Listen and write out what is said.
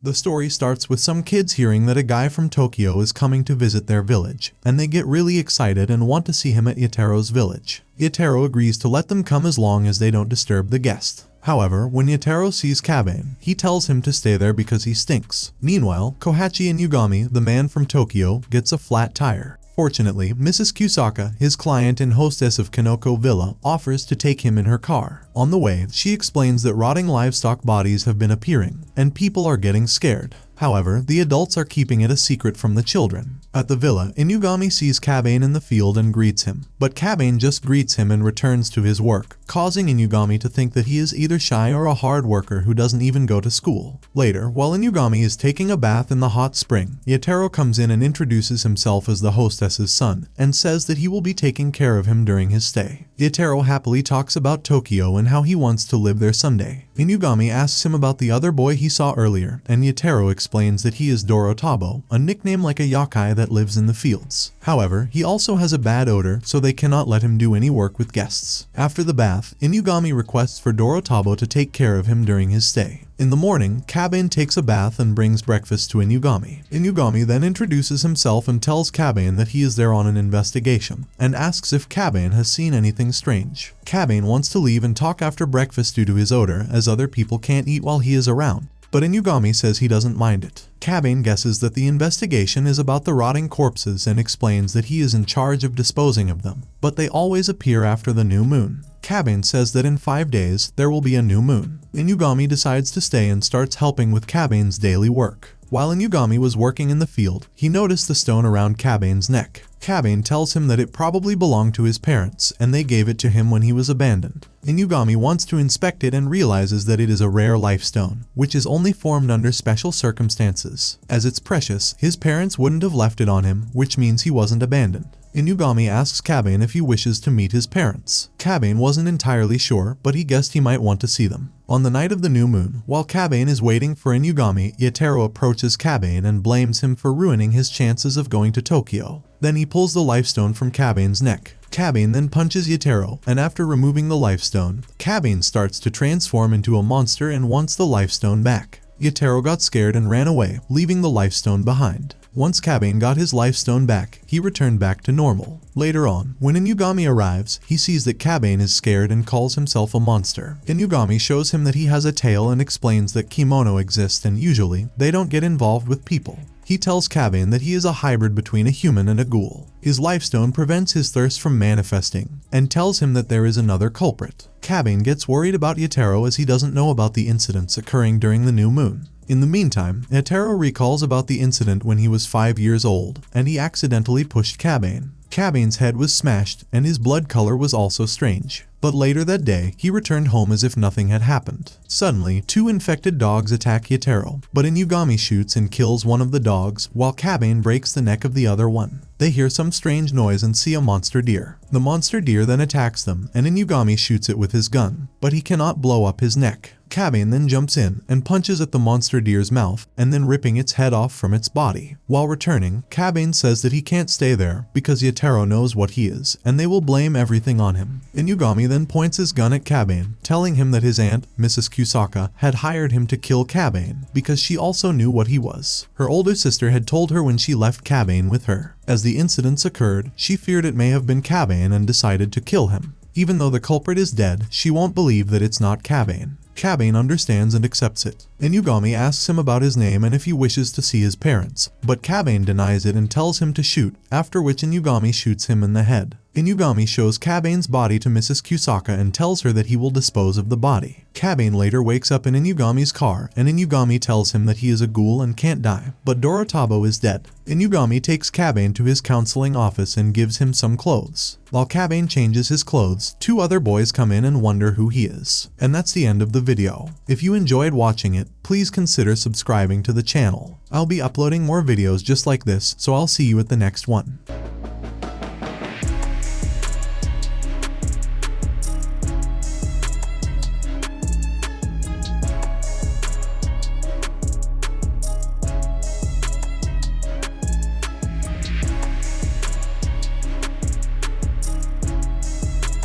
The story starts with some kids hearing that a guy from Tokyo is coming to visit their village, and they get really excited and want to see him at Yatero's village. Yatero agrees to let them come as long as they don't disturb the guest. However, when Yatero sees Kabane, he tells him to stay there because he stinks. Meanwhile, Kohachi Inugami, the man from Tokyo, gets a flat tire. Fortunately, Mrs. Kusaka, his client and hostess of Kinoko Villa, offers to take him in her car. On the way, she explains that rotting livestock bodies have been appearing, and people are getting scared. However, the adults are keeping it a secret from the children. At the villa, Inugami sees Kabane in the field and greets him, but Kabane just greets him and returns to his work, causing Inugami to think that he is either shy or a hard worker who doesn't even go to school. Later, while Inugami is taking a bath in the hot spring, Yatero comes in and introduces himself as the hostess's son, and says that he will be taking care of him during his stay. Yatero happily talks about Tokyo and how he wants to live there someday. Inugami asks him about the other boy he saw earlier, and Yatero explains that he is Dorotabo, a nickname like a yokai that lives in the fields. However, he also has a bad odor, so they cannot let him do any work with guests. After the bath, Inugami requests for Dorotabo to take care of him during his stay. In the morning, Kabane takes a bath and brings breakfast to Inugami. Inugami then introduces himself and tells Kabane that he is there on an investigation, and asks if Kabane has seen anything strange. Kabane wants to leave and talk after breakfast due to his odor, as other people can't eat while he is around, but Inugami says he doesn't mind it. Kabane guesses that the investigation is about the rotting corpses and explains that he is in charge of disposing of them, but they always appear after the new moon. Kabane says that in 5 days, there will be a new moon. Inugami decides to stay and starts helping with Kabane's daily work. While Inugami was working in the field, he noticed the stone around Kabane's neck. Kabane tells him that it probably belonged to his parents, and they gave it to him when he was abandoned. Inugami wants to inspect it and realizes that it is a rare life stone, which is only formed under special circumstances. As it's precious, his parents wouldn't have left it on him, which means he wasn't abandoned. Inugami asks Kabane if he wishes to meet his parents. Kabane wasn't entirely sure, but he guessed he might want to see them. On the night of the new moon, while Kabane is waiting for Inugami, Yatero approaches Kabane and blames him for ruining his chances of going to Tokyo. Then he pulls the lifestone from Kabane's neck. Kabane then punches Yatero, and after removing the lifestone, Kabane starts to transform into a monster and wants the lifestone back. Yatero got scared and ran away, leaving the lifestone behind. Once Kabane got his lifestone back, he returned back to normal. Later on, when Inugami arrives, he sees that Kabane is scared and calls himself a monster. Inugami shows him that he has a tail and explains that Kemono exist and usually, they don't get involved with people. He tells Kabane that he is a hybrid between a human and a ghoul. His lifestone prevents his thirst from manifesting, and tells him that there is another culprit. Kabane gets worried about Yatero as he doesn't know about the incidents occurring during the new moon. In the meantime, Yatero recalls about the incident when he was 5 years old, and he accidentally pushed Kabane. Kabane's head was smashed, and his blood color was also strange. But later that day, he returned home as if nothing had happened. Suddenly, 2 infected dogs attack Yatero, but Inugami shoots and kills one of the dogs, while Kabane breaks the neck of the other one. They hear some strange noise and see a monster deer. The monster deer then attacks them, and Inugami shoots it with his gun, but he cannot blow up his neck. Kabane then jumps in and punches at the monster deer's mouth, and then ripping its head off from its body. While returning, Kabane says that he can't stay there because Yatero knows what he is, and they will blame everything on him. Inugami then points his gun at Kabane, telling him that his aunt, Mrs. Kusaka, had hired him to kill Kabane because she also knew what he was. Her older sister had told her when she left Kabane with her. As the incidents occurred, she feared it may have been Kabane and decided to kill him. Even though the culprit is dead, she won't believe that it's not Kabane. Kabane understands and accepts it. Inugami asks him about his name and if he wishes to see his parents, but Kabane denies it and tells him to shoot, after which Inugami shoots him in the head. Inugami shows Kabane's body to Mrs. Kusaka and tells her that he will dispose of the body. Kabane later wakes up in Inugami's car, and Inugami tells him that he is a ghoul and can't die, but Dorotabo is dead. Inugami takes Kabane to his counseling office and gives him some clothes. While Kabane changes his clothes, 2 other boys come in and wonder who he is. And that's the end of the video. If you enjoyed watching it, please consider subscribing to the channel. I'll be uploading more videos just like this, so I'll see you at the next one.